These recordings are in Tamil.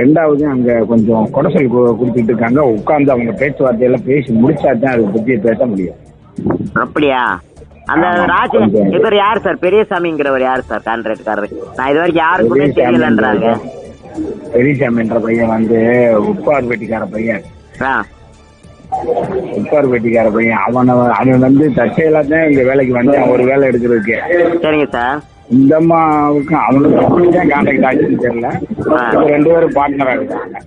ரெண்டாவது அங்க கொஞ்சம் குடைசல் கொடுத்துட்டு இருக்காங்க. உட்கார்ந்து அவங்க பேச்சுவார்த்தையெல்லாம் பேசி முடிச்சாதான் அதை பத்தி பேச முடியும். அப்படியா? அந்த ராஜ இவர் யாரு சார்? பெரியசாமிங்கிறவர் யாரு சார் கான்ட்ராக்ட்காரரு? நான் இது வரைக்கும் யாருக்குமே தெரியலன்றாங்க. பெரியசாமின்ற பையன் வந்து உப்பார் வெட்டிக்கார பையன். உப்பார் வெட்டிக்கார பையன். அவன் வந்து தற்செயலாத்தான் இங்க வேலைக்கு வந்து ஒரு வேலை எடுக்கிறதுக்கு. சரிங்க சார். இந்த அம்மாவுக்கும் அவனுக்கு கான்டாக்ட் ஆச்சுன்னு தெரியல. 2 பேரும் பார்ட்னரா இருக்காங்க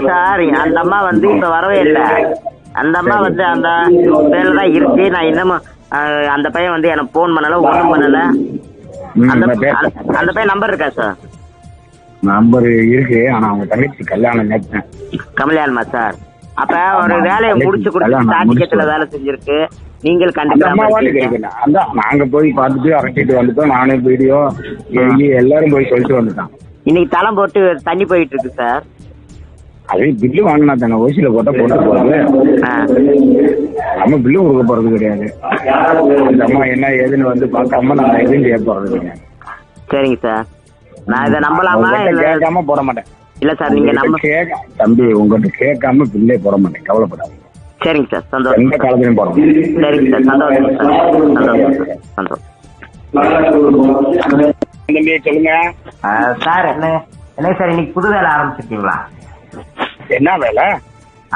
சார். அந்த அம்மா வந்து இப்ப வரவே இல்லை. அந்த அம்மா வந்து அந்த பேர்ல தான் இருக்கு. நான் இன்னமும் அந்த பையன் வந்து எனக்கு போன் பண்ணல, ஒன்றும் பண்ணல. அந்த பையன் நம்பர் இருக்கா சார்? நம்பர் இருக்கு. ஆனா அவங்க தங்கச்சி கல்யாணம் நேற்று. கமல்யாணமா சார்? அப்ப ஒரு வேலையை முடிச்சு கொடுத்து சாட்டிக்கத்துல வேலை செஞ்சிருக்கு. நீங்கள் கண்டிப்பா நாங்க போய் பார்த்துட்டு அரட்டிட்டு வந்துட்டோம். நானே வீடியோ எல்லாரும் போய் சொல்லிட்டு வந்துட்டோம். இன்னைக்கு தளம் போட்டு தண்ணி போயிட்டு இருக்கு சார். அதே பில்லு வாங்கினா தானே ஓசியில போட்டா போட்டு போறது. நம்ம பில்லு கொடுக்க போறது கிடையாது. அந்த அம்மா என்ன ஏதுன்னு வந்து பார்க்காம நான் எதுவும் செய்ய போறது கிடையாது. சரிங்க சார். நான் இதை நம்பலாமா? கேட்காம போட மாட்டேன். இல்ல சார், நீங்க நம்ம தம்பி உங்ககிட்ட கேட்காம பில்லே போட மாட்டேன். கவலைப்படாது. சரிங்க சார், சந்தோஷம். எந்த காலத்திலையும் போட மாட்டேன். சரிங்க சார், சந்தோஷம் சார். சந்தோஷம். தம்பி சொல்லுங்க சார். என்ன சார் இன்னைக்கு புது வேலை ஆரம்பிச்சிருக்கீங்களா? என்ன வேலை?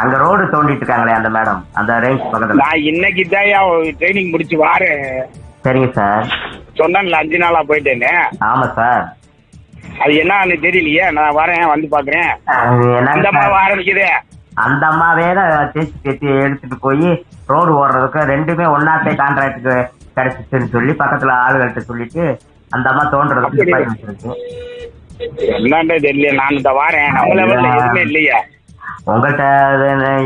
அங்க ரோடு தோண்டிட்டு இருக்காங்களே அந்த மேடம், அந்த ரேஞ்ச் பக்கத்துல. நான் இன்னைக்கு தான் ட்ரைனிங் முடிச்சு வாரேன். சரிங்க சார். சொன்னான்ல 5 நாளா போயிட்டேன்னு. ஆமா சார். அது என்னன்னு தெரியலையே. நான் வரேன், வந்து பாக்குறேன். அந்த அம்மா ஆரம்பிக்குது. அந்த அம்மாவே தான் தேய்ச்சி எடுத்துட்டு போய் ரோடு ஓடுறதுக்கு 2மே ஒன்னாத்தே கான்ட்ராக்டுக்கு கிடைச்சிச்சுன்னு சொல்லி பக்கத்துல ஆளுகள்கிட்ட சொல்லிட்டு அந்த அம்மா தோன்றதுக்கு பயன்படுத்திருக்கு. என்னன்றே தெரியல. நான் இந்த வாரேன். நம்மள எதுவுமே இல்லையா உங்கள்கிட்ட?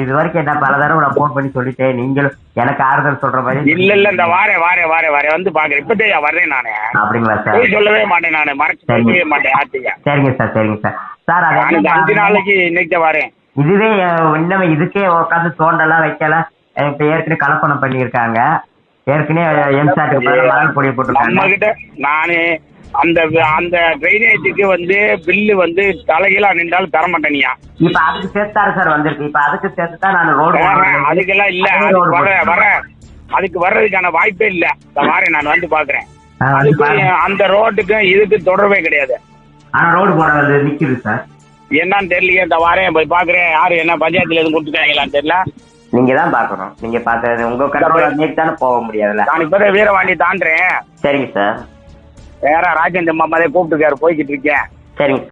இது வரைக்கும் என்ன பல தடவை நான் போன் பண்ணி சொல்லிட்டேன். நீங்களும் எனக்கு ஆறுதல் சொல்ற மாதிரி. இல்ல இந்த வாரேன் வந்து பாக்குறேன். இப்பதே வரேன் நானு. அப்படிங்களா சார்? சொல்லவே மாட்டேன். நானு மறைச்சு சொல்லவே மாட்டேன். சரிங்க சார். சரிங்க சார். சார் அது 5 நாளைக்கு இன்னைக்கு வரேன். இதுவே இன்னும் இதுக்கே உட்காந்து தோண்டலாம் வைக்கல. இப்ப ஏற்கனவே கலப்பணம் பண்ணியிருக்காங்க. ஏற்கனவே எம்சாட்டுக்கு மணல் பொடியை போட்டுருக்காங்க. நம்ம கிட்ட நானு அந்த ட்ரைனேஜுக்கு வந்து பில்லு வந்து தலைகீழா நின்றாலும் தர மாட்டேனியா. இப்ப அதுக்கு சேர்த்தாரு சார் வந்திருக்கு. இப்ப அதுக்கு சேர்த்து தான் நான் ரோடு. அதுக்கெல்லாம் இல்ல. அதுக்கு வர்றதுக்கான வாய்ப்பே இல்ல. வாரேன், நான் வந்து பாக்குறேன். அந்த ரோட்டுக்கு இதுக்கு தொடர்பே கிடையாது. ஆனா ரோடு போட நிக்குது சார். என்னன்னு தெரியலையே. இந்த வாரேன், போய் பாக்குறேன். யாரு என்ன பஞ்சாயத்துல எதுவும் கொடுத்துருக்காங்களான்னு தெரியல. நீங்க தான் பாக்கணும். நீங்க பாக்க உங்க கடவுள் தானே போக முடியாதுல்ல. நான் இப்பதான் வீரவாண்டி தாண்டேன். சரிங்க சார். வேற ராஜேந்திர மாமாதே கூப்பிட்டுருக்காரு, போய்கிட்டு இருக்கேன். சரிங்க.